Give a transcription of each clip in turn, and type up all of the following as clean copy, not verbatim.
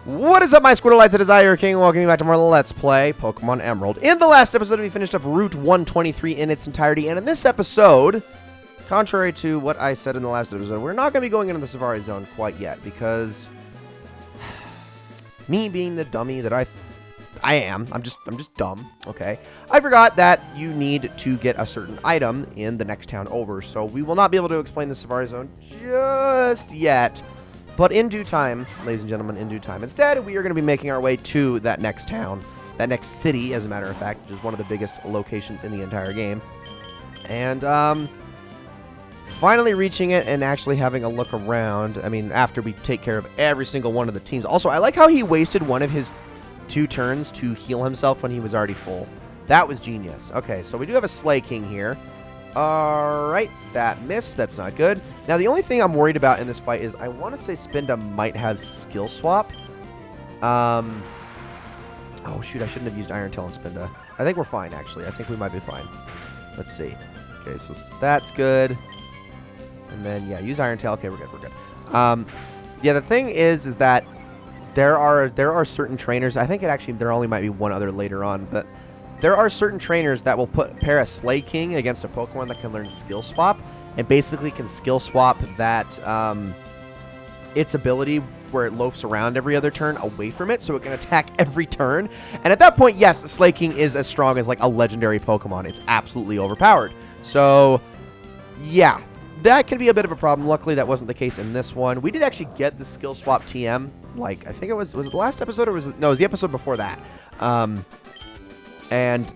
What is up, my Squirtleites? It is I, your king, and welcome you back to more Let's Play Pokemon Emerald. In the last episode, we finished up Route 123 in its entirety, and in this episode, contrary to what I said in the last episode, we're not going to be going into the Safari Zone quite yet, because me being the dummy that I am, I'm just dumb, okay? I forgot that you need to get a certain item in the next town over, so we will not be able to explain the Safari Zone just yet. But in due time, ladies and gentlemen, in due time. Instead, we are going to be making our way to that next town, that next city, as a matter of fact, which is one of the biggest locations in the entire game. And, finally reaching it and actually having a look around. I mean, after we take care of every single one of the teams. Also, I like how he wasted one of his 2 turns to heal himself when he was already full. That was genius. Okay, so we do have a Slay King here. Alright, that missed. That's not good. Now, the only thing I'm worried about in this fight is I want to say Spinda might have Skill Swap. Oh, shoot, I shouldn't have used Iron Tail on Spinda. I think we're fine, actually. I think we might be fine. Let's see. Okay, so that's good. And then, yeah, use Iron Tail. Okay, we're good. Yeah, the thing is that there are certain trainers. I think there only might be one other later on, but there are certain trainers that will pair a Slay King against a Pokemon that can learn Skill Swap, and basically can Skill Swap that its ability where it loafs around every other turn away from it, so it can attack every turn. And at that point, yes, Slay King is as strong as like a legendary Pokemon. It's absolutely overpowered. So, yeah, that can be a bit of a problem. Luckily, that wasn't the case in this one. We did actually get the Skill Swap TM. Like, I think it was it the last episode, or was it? No, it was the episode before that. And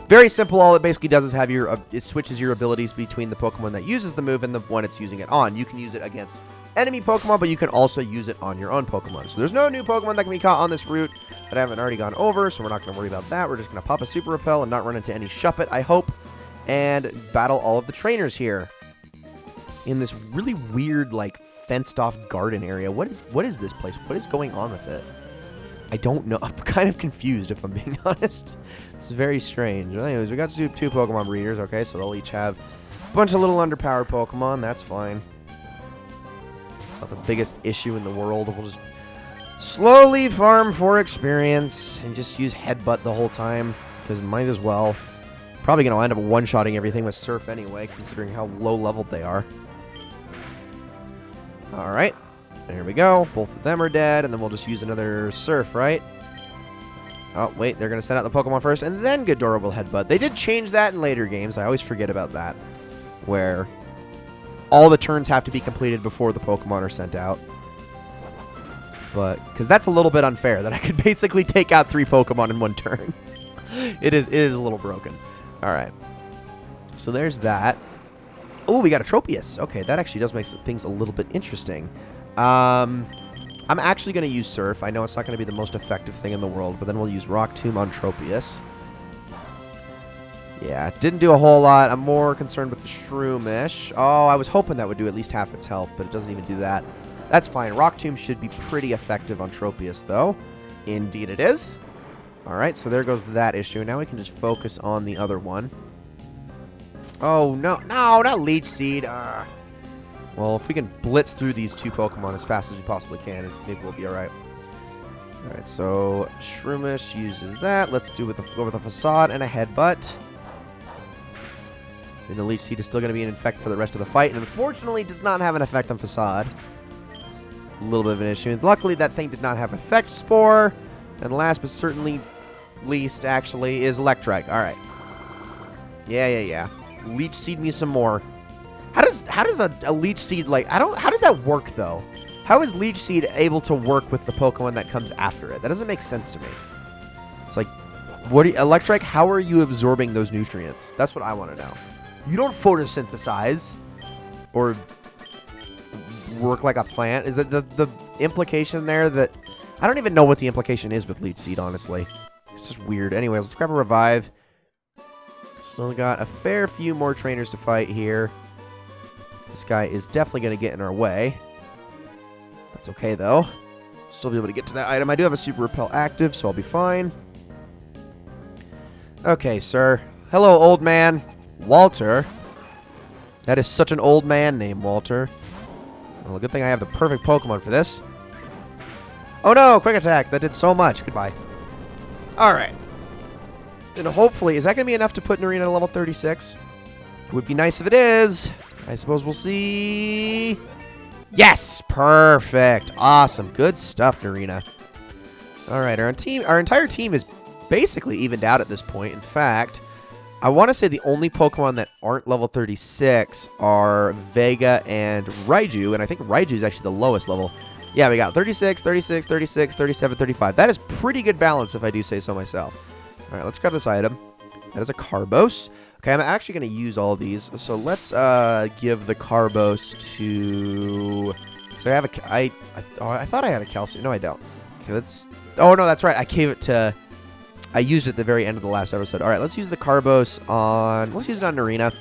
very simple. All it basically does is have it switches your abilities between the Pokemon that uses the move and the one it's using it on. You can use it against enemy Pokemon, but you can also use it on your own Pokemon. So there's no new Pokemon that can be caught on this route that I haven't already gone over, so we're not going to worry about that. We're just going to pop a Super Repel and not run into any Shuppet, I hope, and battle all of the trainers here in this really weird, like, fenced-off garden area. What is this place? What is going on with it? I don't know. I'm kind of confused, if I'm being honest. It's very strange. Well, anyways, we got two Pokemon breeders. Okay, so they'll each have a bunch of little underpowered Pokemon. That's fine. It's not the biggest issue in the world. We'll just slowly farm for experience and just use Headbutt the whole time, because might as well. Probably going to end up one-shotting everything with Surf anyway, considering how low-leveled they are. Alright. There we go. Both of them are dead, and then we'll just use another Surf, right? Oh, wait. They're going to send out the Pokemon first, and then Ghidorah will Headbutt. They did change that in later games. I always forget about that, where all the turns have to be completed before the Pokemon are sent out. But, because that's a little bit unfair, that I could basically take out 3 Pokemon in one turn. It is a little broken. Alright. So there's that. Oh, we got a Tropius. Okay, that actually does make things a little bit interesting. I'm actually going to use Surf. I know it's not going to be the most effective thing in the world, but then we'll use Rock Tomb on Tropius. Yeah, didn't do a whole lot. I'm more concerned with the Shroomish. Oh, I was hoping that would do at least half its health, but it doesn't even do that. That's fine. Rock Tomb should be pretty effective on Tropius, though. Indeed it is. Alright, so there goes that issue. Now we can just focus on the other one. Oh, no, not Leech Seed. Well, if we can blitz through these 2 Pokemon as fast as we possibly can, maybe we'll be alright. Alright, so Shroomish uses that. Let's go with a Facade and a Headbutt. And the Leech Seed is still going to be an effect for the rest of the fight, and unfortunately does not have an effect on Facade. It's a little bit of an issue. Luckily, that thing did not have Effect Spore. And last but certainly least, actually, is Electrike. Alright. Yeah. Leech Seed me some more. How does a Leech Seed, like, how does that work, though? How is Leech Seed able to work with the Pokemon that comes after it? That doesn't make sense to me. It's like, Electrike, how are you absorbing those nutrients? That's what I want to know. You don't photosynthesize or work like a plant. Is it the implication there that... I don't even know what the implication is with Leech Seed, honestly. It's just weird. Anyways, let's grab a Revive. Still got a fair few more trainers to fight here. This guy is definitely going to get in our way. That's okay, though. Still be able to get to that item. I do have a Super Repel active, so I'll be fine. Okay, sir. Hello, old man. Walter. That is such an old man name, Walter. Well, good thing I have the perfect Pokemon for this. Oh no, quick attack. That did so much. Goodbye. Alright. And hopefully, is that going to be enough to put Narina to level 36? It would be nice if it is. I suppose we'll see. Yes! Perfect. Awesome. Good stuff, Narina. Alright, our entire team is basically evened out at this point. In fact, I want to say the only Pokemon that aren't level 36 are Vega and Raiju, and I think Raiju is actually the lowest level. Yeah, we got 36, 36, 36, 37, 35. That is pretty good balance if I do say so myself. All right, let's grab this item. That is a Carbos. Okay, I'm actually going to use all these. So let's give the Carbos to... So I have a... I thought I had a Calcium. No, I don't. Okay, let's... Oh, no, that's right. I gave it to... I used it at the very end of the last episode. All right, let's use the Carbos on... Let's use it on Narina.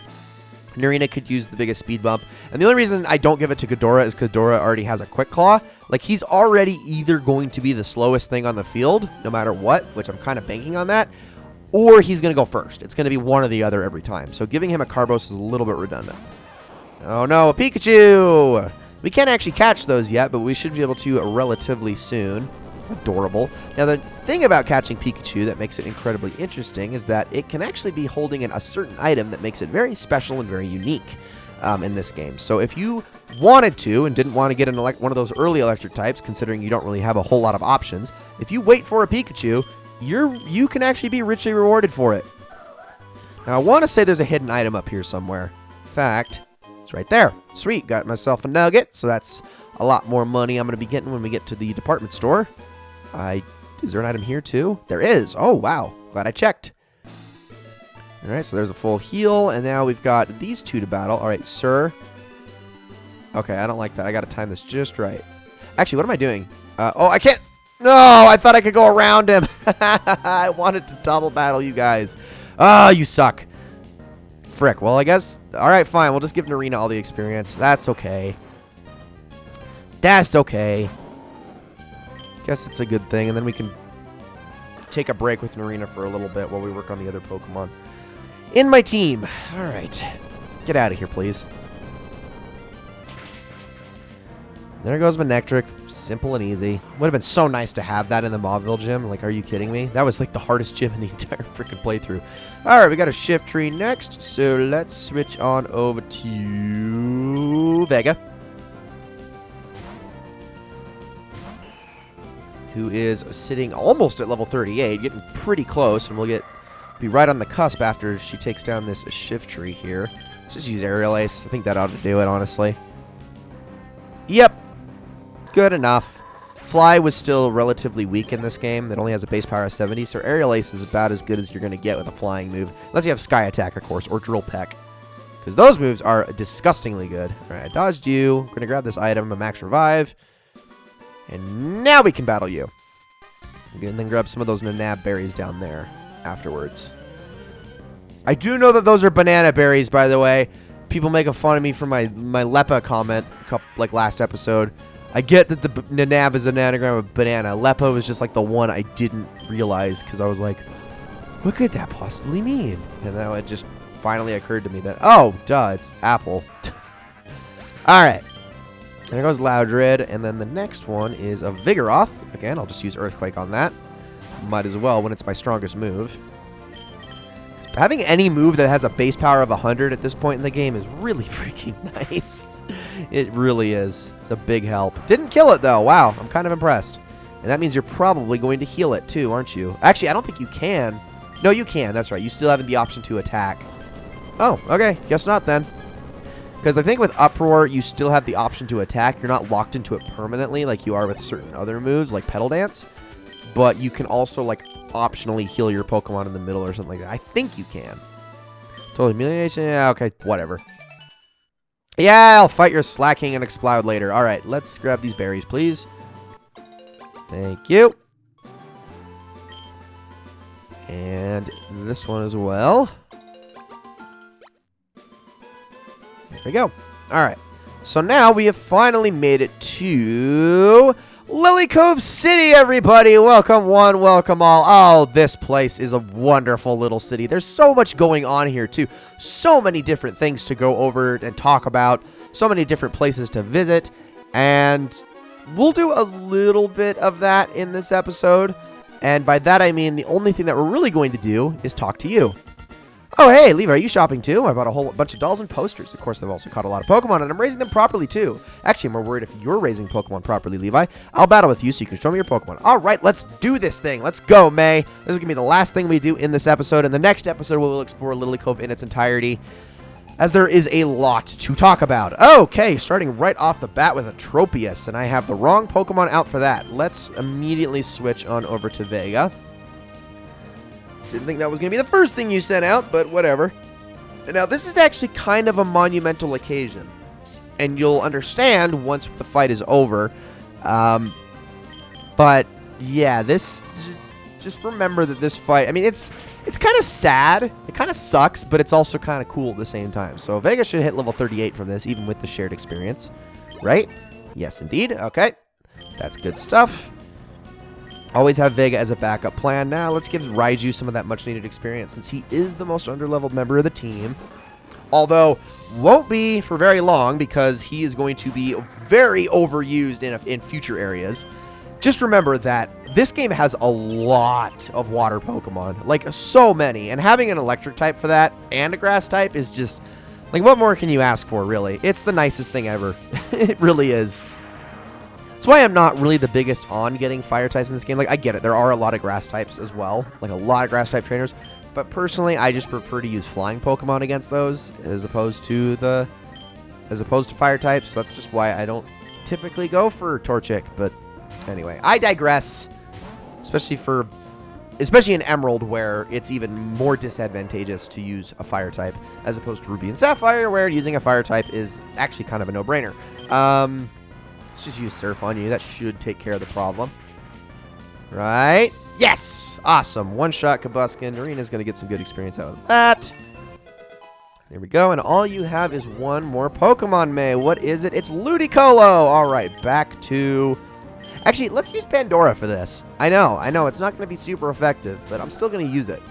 Narina could use the biggest speed bump. And the only reason I don't give it to Ghidorah is because Dora already has a Quick Claw. Like, he's already either going to be the slowest thing on the field, no matter what, which I'm kind of banking on that, or he's going to go first. It's going to be one or the other every time. So giving him a Carbos is a little bit redundant. Oh, no, a Pikachu! We can't actually catch those yet, but we should be able to relatively soon. Adorable. Now, the thing about catching Pikachu that makes it incredibly interesting is that it can actually be holding in a certain item that makes it very special and very unique in this game. So if you wanted to and didn't want to get one of those early electric types, considering you don't really have a whole lot of options, if you wait for a Pikachu, you can actually be richly rewarded for it. Now, I want to say there's a hidden item up here somewhere. In fact, it's right there. Sweet, got myself a nugget, so that's a lot more money I'm going to be getting when we get to the department store. Is there an item here too? There is. Oh, wow. Glad I checked. All right, so there's a full heal, and now we've got these two to battle. All right, sir. Okay, I don't like that. I got to time this just right. Actually, what am I doing? Oh, I can't. No, I thought I could go around him. I wanted to double battle you guys. Ah, you suck. Frick. Well, I guess. All right, fine. We'll just give Narina all the experience. That's okay. That's okay. Guess it's a good thing, and then we can take a break with Narina for a little bit while we work on the other Pokemon. In my team. All right. Get out of here, please. There goes Manectric. Simple and easy. Would have been so nice to have that in the Mauville gym. Like, are you kidding me? That was like the hardest gym in the entire freaking playthrough. All right, we got a Shift Tree next, so let's switch on over to Vega, who is sitting almost at level 38, getting pretty close, and we'll be right on the cusp after she takes down this Shift Tree here. Let's just use Aerial Ace. I think that ought to do it, honestly. Yep. Good enough. Fly was still relatively weak in this game. It only has a base power of 70, so Aerial Ace is about as good as you're going to get with a flying move. Unless you have Sky Attack, of course, or Drill Peck. Because those moves are disgustingly good. Alright, I dodged you. We're going to grab this item, a Max Revive. And now we can battle you. And then grab some of those Nanab berries down there afterwards. I do know that those are banana berries, by the way. People making fun of me for my Lepa comment, like last episode. I get that the Nanab is an anagram of banana. Lepa was just like the one I didn't realize because I was like, what could that possibly mean? And then it just finally occurred to me that, oh, duh, it's apple. All right. There goes Loudred, and then the next one is a Vigoroth. Again, I'll just use Earthquake on that. Might as well when it's my strongest move. Having any move that has a base power of 100 at this point in the game is really freaking nice. It really is. It's a big help. Didn't kill it, though. Wow, I'm kind of impressed. And that means you're probably going to heal it, too, aren't you? Actually, I don't think you can. No, you can. That's right. You still have the option to attack. Oh, okay. Guess not, then. Because I think with Uproar, you still have the option to attack. You're not locked into it permanently like you are with certain other moves, like Petal Dance. But you can also, like, optionally heal your Pokemon in the middle or something like that. I think you can. Total Humiliation? Yeah, okay, whatever. Yeah, I'll fight your Slacking and Exploud later. All right, let's grab these berries, please. Thank you. And this one as well. There we go. All right. So now we have finally made it to Lilycove City, everybody. Welcome one, welcome all. Oh, this place is a wonderful little city. There's so much going on here, too. So many different things to go over and talk about. So many different places to visit. And we'll do a little bit of that in this episode. And by that, I mean the only thing that we're really going to do is talk to you. Oh, hey, Levi, are you shopping too? I bought a whole bunch of dolls and posters. Of course, I've also caught a lot of Pokemon, and I'm raising them properly too. Actually, I'm more worried if you're raising Pokemon properly, Levi. I'll battle with you so you can show me your Pokemon. All right, let's do this thing. Let's go, May. This is going to be the last thing we do in this episode. In the next episode, we will explore Lilycove in its entirety, as there is a lot to talk about. Okay, starting right off the bat with a Tropius, and I have the wrong Pokemon out for that. Let's immediately switch on over to Vega. Didn't think that was going to be the first thing you sent out, but whatever. And now, this is actually kind of a monumental occasion, and you'll understand once the fight is over. But, yeah, just remember that this fight, I mean, it's kind of sad. It kind of sucks, but it's also kind of cool at the same time. So, Vega should hit level 38 from this, even with the shared experience. Right? Yes, indeed. Okay. That's good stuff. Always have Vega as a backup plan. Now, let's give Raiju some of that much-needed experience, since he is the most underleveled member of the team. Although, won't be for very long, because he is going to be very overused in future areas. Just remember that this game has a lot of water Pokemon. Like, so many. And having an electric type for that, and a grass type, is just... like, what more can you ask for, really? It's the nicest thing ever. It really is. That's why I'm not really the biggest on getting fire types in this game. Like, I get it. There are a lot of grass types as well. Like, a lot of grass type trainers. But personally, I just prefer to use flying Pokemon against those as opposed to fire types. So that's just why I don't typically go for Torchic. But anyway, I digress. Especially in Emerald, where it's even more disadvantageous to use a fire type as opposed to Ruby and Sapphire, where using a fire type is actually kind of a no-brainer. Let's just use Surf on you. That should take care of the problem. Right? Yes! Awesome. One-shot Kabuskin. Arena's going to get some good experience out of that. There we go. And all you have is one more Pokemon, May. What is it? It's Ludicolo! All right. Back to... actually, let's use Pandora for this. I know. It's not going to be super effective, but I'm still going to use it.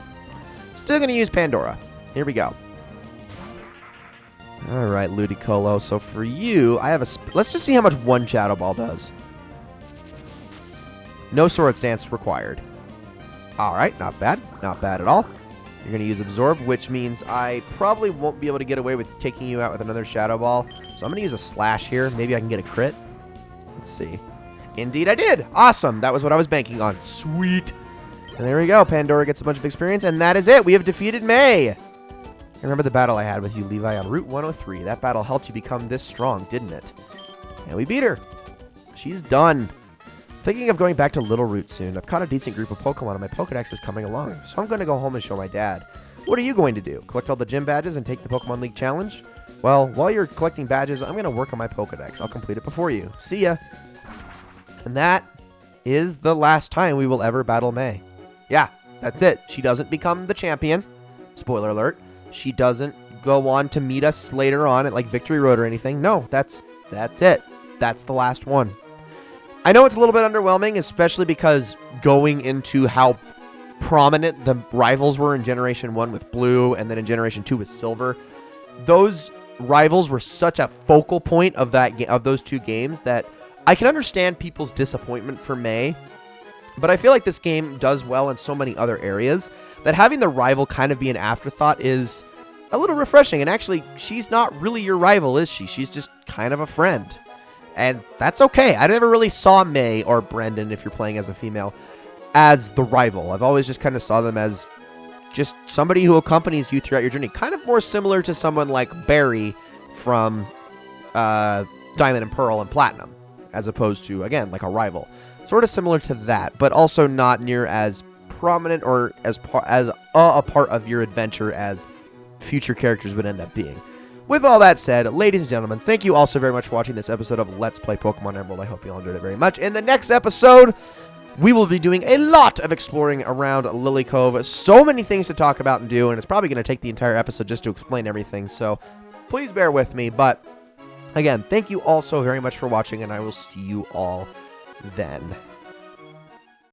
Still going to use Pandora. Here we go. All right, Ludicolo. So for you, I have a... let's just see how much one Shadow Ball does. No Swords Dance required. All right, not bad. Not bad at all. You're going to use Absorb, which means I probably won't be able to get away with taking you out with another Shadow Ball. So I'm going to use a Slash here. Maybe I can get a crit. Let's see. Indeed, I did. Awesome. That was what I was banking on. Sweet. And there we go. Pandora gets a bunch of experience, and that is it. We have defeated May. Remember the battle I had with you, Levi, on Route 103. That battle helped you become this strong, didn't it? And we beat her. She's done. Thinking of going back to Little Root soon. I've caught a decent group of Pokemon, and my Pokedex is coming along. So I'm going to go home and show my dad. What are you going to do? Collect all the gym badges and take the Pokemon League Challenge? Well, while you're collecting badges, I'm going to work on my Pokedex. I'll complete it before you. See ya. And that is the last time we will ever battle May. Yeah, that's it. She doesn't become the champion. Spoiler alert. She doesn't go on to meet us later on at, like, Victory Road or anything. No, that's it. That's the last one. I know it's a little bit underwhelming, especially because going into how prominent the rivals were in Generation 1 with Blue and then in Generation 2 with Silver. Those rivals were such a focal point of those two games that I can understand people's disappointment for May. But I feel like this game does well in so many other areas that having the rival kind of be an afterthought is a little refreshing. And actually, she's not really your rival, is she? She's just kind of a friend. And that's okay. I never really saw May or Brendan, if you're playing as a female, as the rival. I've always just kind of saw them as just somebody who accompanies you throughout your journey. Kind of more similar to someone like Barry from Diamond and Pearl and Platinum, as opposed to, again, like a rival. Sort of similar to that, but also not near as prominent or as a part of your adventure as future characters would end up being. With all that said, ladies and gentlemen, thank you all so very much for watching this episode of Let's Play Pokemon Emerald. I hope you all enjoyed it very much. In the next episode, we will be doing a lot of exploring around Lilycove. So many things to talk about and do, and it's probably going to take the entire episode just to explain everything, so please bear with me. But again, thank you all so very much for watching, and I will see you all then.